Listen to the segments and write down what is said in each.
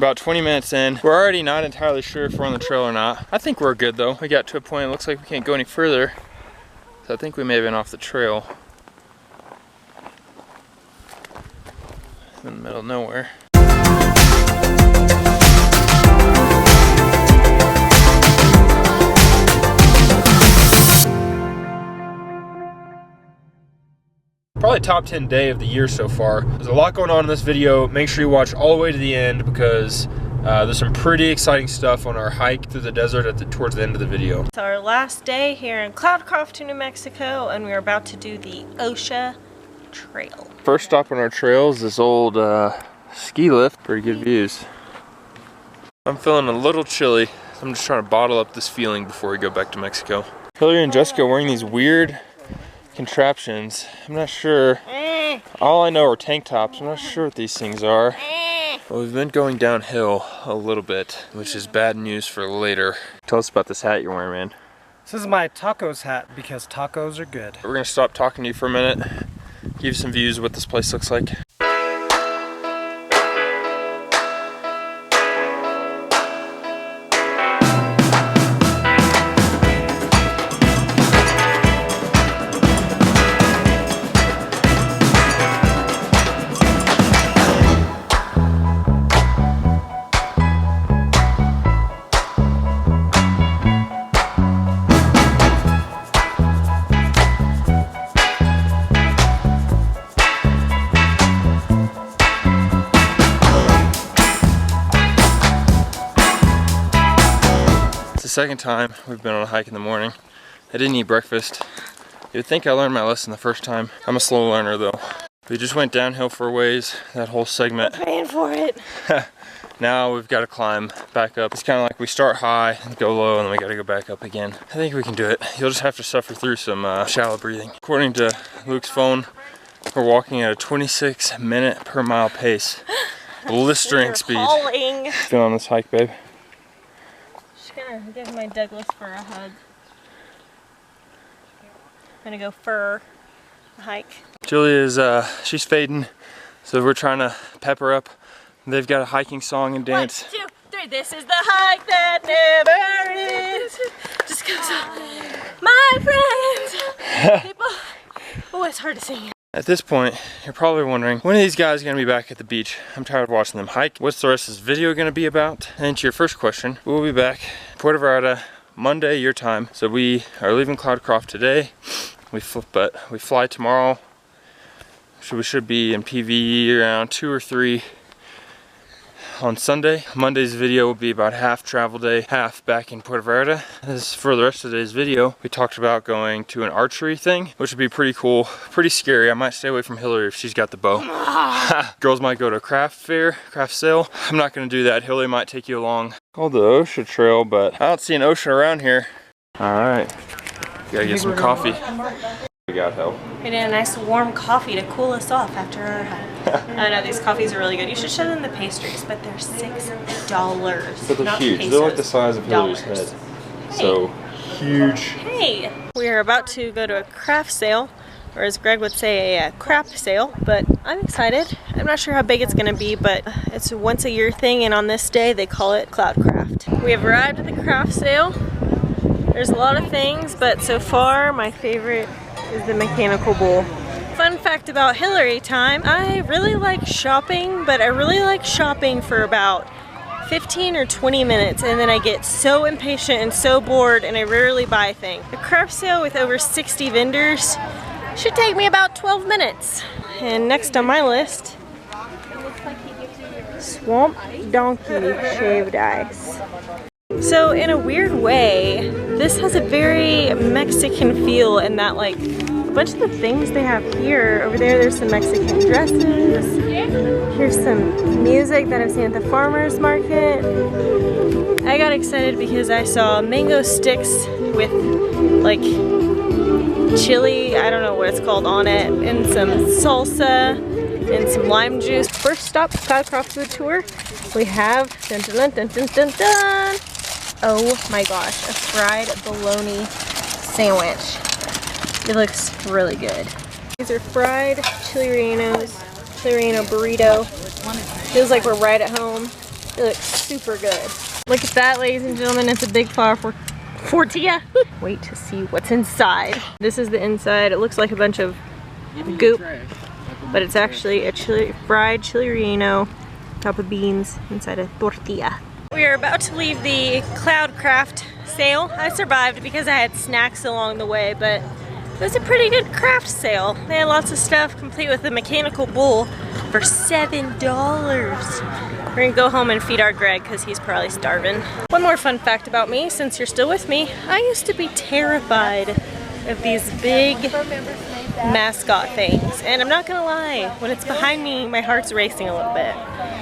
About 20 minutes in. We're already not entirely sure if we're on the trail or not. I think we're good though. We got to a point, it looks like we can't go any further. So I think we may have been off the trail. In the middle of nowhere. Probably top 10 day of the year so far. There's a lot going on in this video. Make sure you watch all the way to the end because there's some pretty exciting stuff on our hike through the desert towards the end of the video. It's our last day here in Cloudcroft, New Mexico, and we're about to do the OSHA Trail. First stop on our trail is this old ski lift. Pretty good views. I'm feeling a little chilly. So I'm just trying to bottle up this feeling before we go back to Mexico. Hillary and Jessica are wearing these weird contraptions. I'm not sure. All I know are tank tops. I'm not sure what these things are. Well, we've been going downhill a little bit, which is bad news for later. Tell us about this hat you're wearing, man. This is my tacos hat because tacos are good. We're gonna stop talking to you for a minute. Give you some views of what this place looks like. Second time we've been on a hike in the morning. I didn't eat breakfast. You'd think I learned my lesson the first time. I'm a slow learner though. We just went downhill for a ways, that whole segment. I'm paying for it. Now we've got to climb back up. It's kind of like we start high and go low and then we got to go back up again. I think we can do it. You'll just have to suffer through some shallow breathing. According to Luke's phone, we're walking at a 26-minute per mile pace. Blistering speed. Feeling this hike, babe? Gonna give my Douglas fir a hug. I'm gonna go fur a hike. Julia is she's fading, so we're trying to pep her up. They've got a hiking song and dance. 1, 2, 3. This is the hike that never ends. Just goes on, my friends. People. Oh, it's hard to sing. At this point, you're probably wondering, when are these guys gonna be back at the beach? I'm tired of watching them hike. What's the rest of this video gonna be about? And to your first question, we'll be back Puerto Vallarta Monday, your time. So we are leaving Cloudcroft today, but we fly tomorrow. So we should be in PV around 2 or 3 on Sunday. Monday's video will be about half travel day, half back in Puerto Vallarta. As for the rest of today's video, we talked about going to an archery thing, which would be pretty cool, pretty scary. I might stay away from Hillary if she's got the bow. Girls might go to a craft fair, craft sale. I'm not gonna do that. Hillary might take you along. Called the OSHA Trail, but I don't see an ocean around here. All right, gotta get some coffee. We got help. We did a nice warm coffee to cool us off after our hike. I know these coffees are really good. You should show them the pastries, but they're $6. But they're huge. They're like the size of Hillary's head. Hey. So huge. Hey, we are about to go to a craft sale, or as Greg would say, a crap sale. But I'm excited. I'm not sure how big it's gonna be, but it's a once a year thing, and on this day they call it Cloudcraft. We have arrived at the craft sale. There's a lot of things, but so far my favorite is the mechanical bull. Fun fact about Hillary time, I really like shopping, but I really like shopping for about 15 or 20 minutes and then I get so impatient and so bored and I rarely buy things. A craft sale with over 60 vendors should take me about 12 minutes. And next on my list, Swamp Donkey Shaved Ice. So in a weird way, this has a very Mexican feel in that, like, a bunch of the things they have here, over there's some Mexican dresses, here's some music that I've seen at the farmer's market. I got excited because I saw mango sticks with like chili, I don't know what it's called, on it, and some salsa and some lime juice. First stop, Cloudcroft food tour, we have dun, dun, dun, dun, dun, dun. Oh my gosh, a fried bologna sandwich. It looks really good. These are fried chili rellenos, chili relleno burrito. Feels like we're right at home. It looks super good. Look at that, ladies and gentlemen. It's a big flour tortilla. Wait to see what's inside. This is the inside. It looks like a bunch of goop, but it's actually a fried chili relleno, top of beans inside a tortilla. We are about to leave the Cloudcraft sale. I survived because I had snacks along the way, but it was a pretty good craft sale. They had lots of stuff, complete with a mechanical bull for $7. We're gonna go home and feed our Greg because he's probably starving. One more fun fact about me, since you're still with me, I used to be terrified of these big mascot things. And I'm not gonna lie, when it's behind me, my heart's racing a little bit.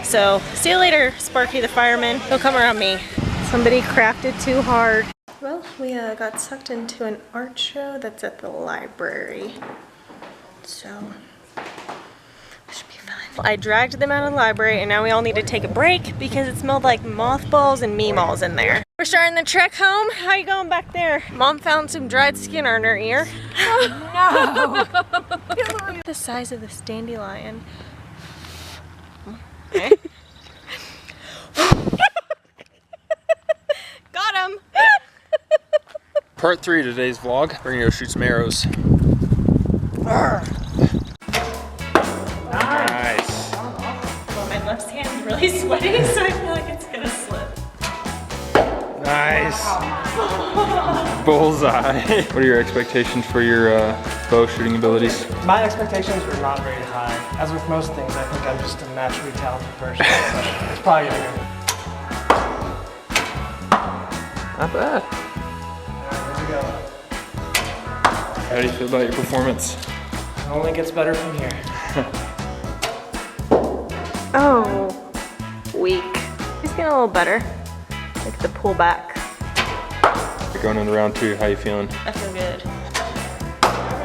So, see you later, Sparky the fireman. He'll come around me. Somebody crafted too hard. Well, we got sucked into an art show that's at the library. So, it should be fun. I dragged them out of the library and now we all need to take a break because it smelled like mothballs and meatballs in there. We're starting the trek home. How you going back there? Mom found some dried skin on her ear. No! The size of this dandelion. Okay. Got him! Part 3 of today's vlog. We're gonna go shoot some arrows. Nice. Well, my left hand's really sweaty, so I feel like it's gonna slip. Nice. Bullseye. What are your expectations for your bow shooting abilities? My expectations were not very high. As with most things, I think I'm just a naturally talented person. So it's probably gonna go. Not bad. Here we go. How do you feel about your performance? It only gets better from here. Oh, weak. He's getting a little better. Like the pullback. You're going into round 2. How you feeling? I feel good.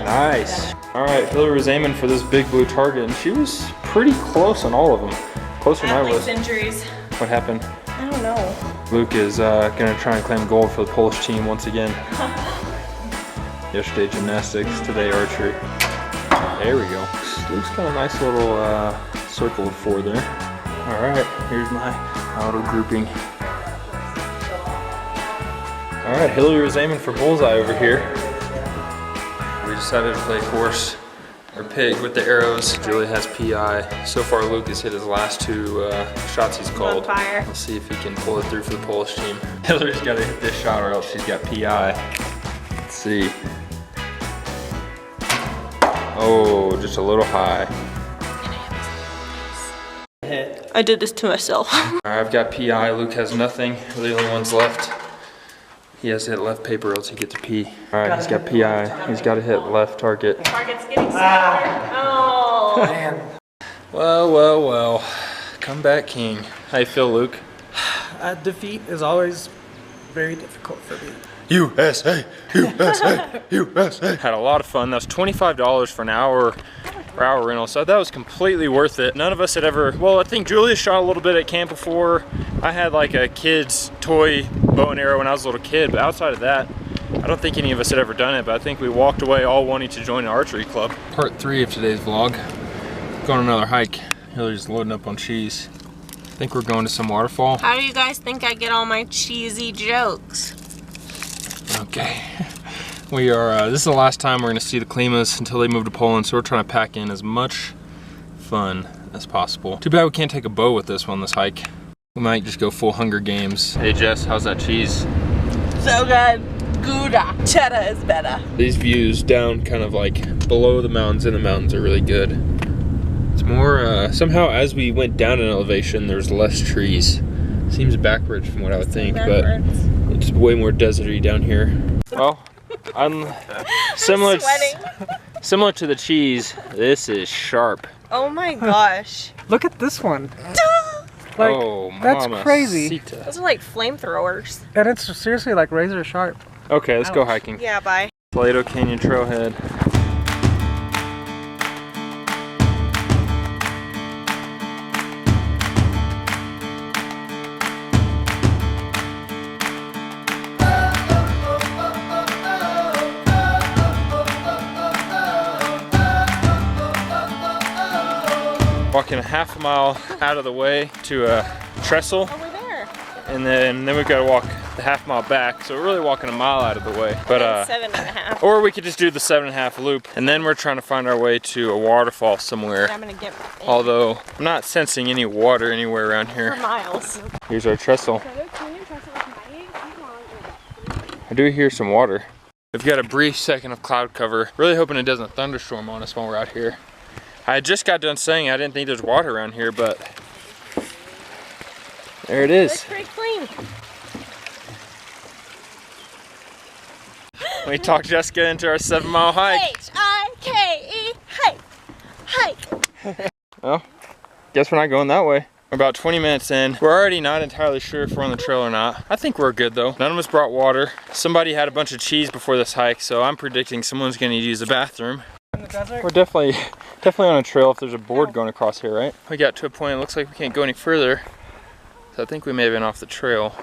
Nice. All right, Hillary was aiming for this big blue target, and she was pretty close on all of them. Closer than I was. Injuries. What happened? I don't know. Luke is gonna try and claim gold for the Polish team once again. Yesterday gymnastics, today archery. There we go. Luke's got a nice little circle of 4 there. All right, here's my auto grouping. All right, Hillary was aiming for bullseye over here. We decided to play horse or pig with the arrows. Julie has PI. So far, Luke has hit his last 2 shots he's called. On fire. Let's see if he can pull it through for the Polish team. Hillary's got to hit this shot or else she's got PI. Let's see. Oh, just a little high. I did this to myself. All right, I've got PI. Luke has nothing. We're the only ones left. He has to hit left paper or else he gets a P. All right, he's got PI. He's got to hit left target. Target's getting smaller. Oh. Man. Well, well, well. Comeback king. How you feel, Luke? Defeat is always very difficult for me. USA, USA, USA. Had a lot of fun. That was $25 for an hour rental, so that was completely worth it. None of us had ever, well, I think Julia shot a little bit at camp before. I had like a kid's toy bow and arrow when I was a little kid, but outside of that, I don't think any of us had ever done it, but I think we walked away all wanting to join an archery club. Part 3 of today's vlog. Going on another hike. Hillary's loading up on cheese. I think we're going to some waterfall. How do you guys think I get all my cheesy jokes? Okay. We are, this is the last time we're gonna see the Klimas until they move to Poland, so we're trying to pack in as much fun as possible. Too bad we can't take a bow with this one, this hike. We might just go full Hunger Games. Hey Jess, how's that cheese? So good. Gouda. Cheddar is better. These views down kind of like below the mountains and the mountains are really good. It's more, somehow as we went down in elevation, there's less trees. Seems backwards from what I would think, but it's way more deserty down here. Well, I'm similar to the cheese. This is sharp. Oh my gosh. Look at this one. Like, oh, that's crazy. Those are like flamethrowers. And it's seriously like razor sharp. Okay, let's go hiking. Yeah, bye. Plato Canyon trailhead. Walking a half a mile out of the way to a trestle. Oh, we're there. And then we've got to walk the half-mile back. So we're really walking a mile out of the way. But 7.5. or we could just do the 7.5 loop. And then we're trying to find our way to a waterfall somewhere. I'm gonna get in. Although I'm not sensing any water anywhere around here. For miles. Here's our trestle. I do hear some water. We've got a brief second of cloud cover. Really hoping it doesn't thunderstorm on us while we're out here. I just got done saying I didn't think there's water around here, but there it is. It's pretty clean. We talked Jessica into our 7-mile hike. H-I-K-E, hike. Well, guess we're not going that way. We're about 20 minutes in. We're already not entirely sure if we're on the trail or not. I think we're good though. None of us brought water. Somebody had a bunch of cheese before this hike, so I'm predicting someone's gonna need to use the bathroom. In the desert? We're definitely on a trail if there's a board going across here, right? We got to a point, it looks like we can't go any further. So I think we may have been off the trail.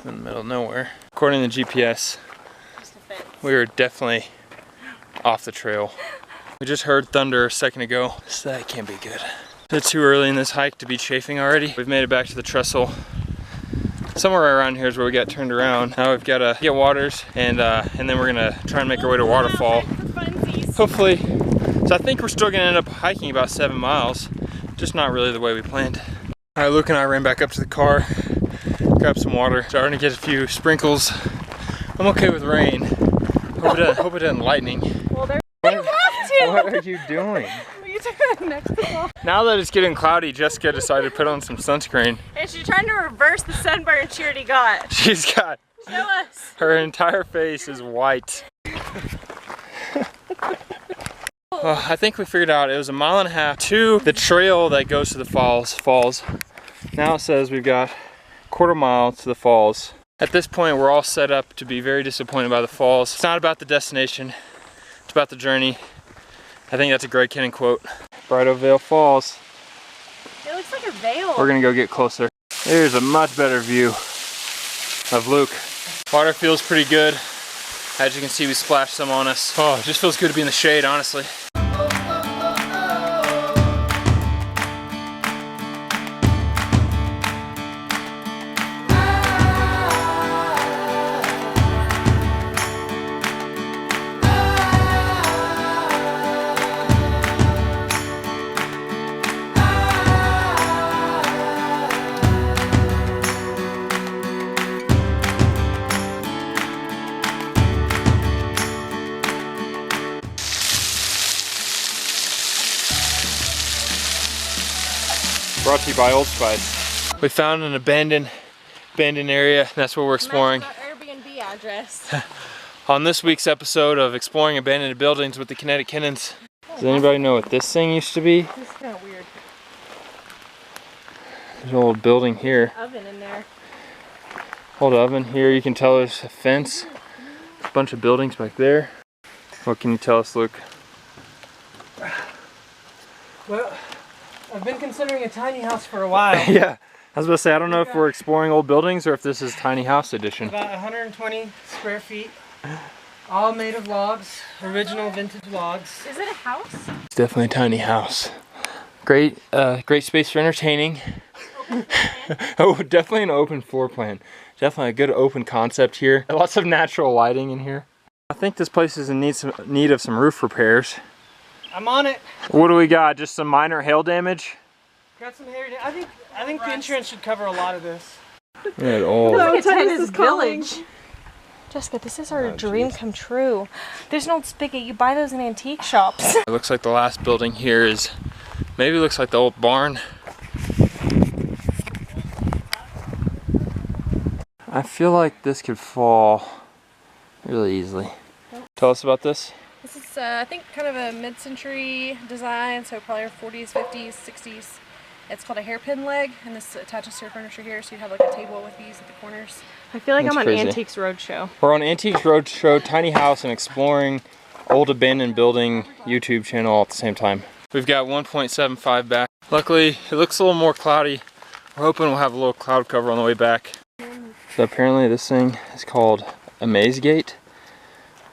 In the middle of nowhere. According to the GPS, we were definitely off the trail. We just heard thunder a second ago, so that can't be good. It's too early in this hike to be chafing already. We've made it back to the trestle. Somewhere around here is where we got turned around. Now we've got to get waters, and then we're gonna try and make our way to a waterfall. Hopefully. So I think we're still gonna end up hiking about 7 miles, just not really the way we planned. All right, Luke and I ran back up to the car, grabbed some water, starting to get a few sprinkles. I'm okay with rain. Hope it doesn't lightning. Well, there's What are you doing? Now that it's getting cloudy, Jessica decided to put on some sunscreen. And she's trying to reverse the sunburn she already got. She's got, Show us. her entire face is white. Well, I think we figured out it was 1.5 miles to the trail that goes to the falls. Now it says we've got 1/4 mile to the falls. At this point, we're all set up to be very disappointed by the falls. It's not about the destination, it's about the journey. I think that's a Greg Kennan quote. Bright Vale Falls. It looks like a veil. We're gonna go get closer. There's a much better view of Luke. Water feels pretty good. As you can see, we splashed some on us. Oh, it just feels good to be in the shade, honestly. Brought to you by Old Spice. We found an abandoned area, and that's what we're exploring. That's our Airbnb address. On this week's episode of Exploring Abandoned Buildings with the Kinetic Kennans. Does anybody know what this thing used to be? This is kind of weird. There's an old building here. Oven in there. Old oven here. You can tell there's a fence. A bunch of buildings back there. What can you tell us, Luke? Well, I've been considering a tiny house for a while. Yeah, I was about to say, I don't know if we're exploring old buildings or if this is tiny house edition. About 120 square feet, all made of logs, original vintage logs. Is it a house? It's definitely a tiny house. Great space for entertaining. Oh, definitely an open floor plan. Definitely a good open concept here. Lots of natural lighting in here. I think this place is in need of some roof repairs. I'm on it. What do we got? Just some minor hail damage? Got some hair. I think the insurance should cover a lot of this. At all. Look at Tennis Village. Jessica, this is our dream come true. There's an old spigot. You buy those in antique shops. It looks like the last building here is, maybe looks like the old barn. I feel like this could fall really easily. Tell us about this. This is, I think, kind of a mid-century design, so probably 40s, 50s, 60s. It's called a hairpin leg, and this attaches to your furniture here, so you have like a table with these at the corners. I feel like That's I'm on crazy. Antiques Roadshow. We're on Antiques Roadshow, Tiny House, and Exploring Old Abandoned Building YouTube channel all at the same time. We've got 1.75 back. Luckily, it looks a little more cloudy. We're hoping we'll have a little cloud cover on the way back. So apparently this thing is called a maze gate.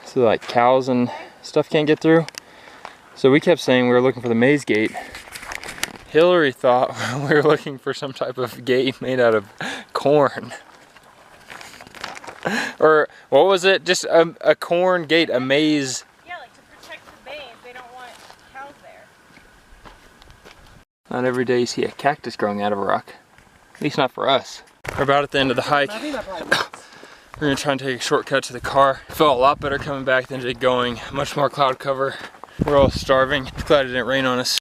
So like cows and stuff can't get through. So we kept saying we were looking for the maze gate, Hillary thought we were looking for some type of gate made out of corn. Or what was it? Just a corn gate, a maze. Yeah, like to protect the bays. They don't want cows there. Not every day you see a cactus growing out of a rock. At least not for us. We're about at the end of the hike. We're gonna try and take a shortcut to the car. Felt a lot better coming back than just going. Much more cloud cover. We're all starving. Glad it didn't rain on us.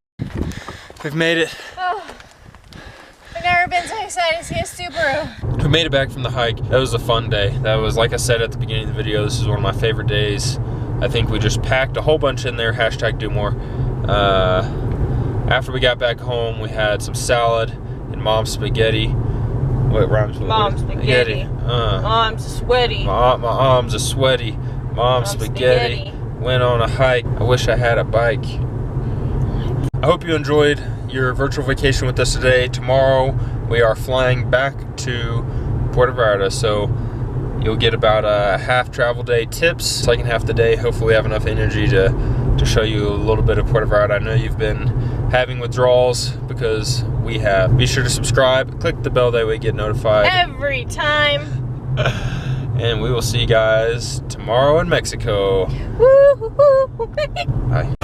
We've made it. Oh, I've never been so excited to see a Subaru. We made it back from the hike. That was a fun day. That was, like I said at the beginning of the video, this is one of my favorite days. I think we just packed a whole bunch in there, hashtag do more. After we got back home, we had some salad and mom's spaghetti. What rhymes with Mom's spaghetti. Mom's sweaty. My arms are sweaty. Mom's spaghetti. Went on a hike. I wish I had a bike. I hope you enjoyed your virtual vacation with us today. Tomorrow we are flying back to Puerto Vallarta, so you'll get about a half travel day tips. Second half of the day, hopefully have enough energy to show you a little bit of Puerto Vallarta. I know you've been having withdrawals because we have. Be sure to subscribe, click the bell, that way you get notified. Every time. And we will see you guys tomorrow in Mexico. Woo-hoo-hoo. Bye.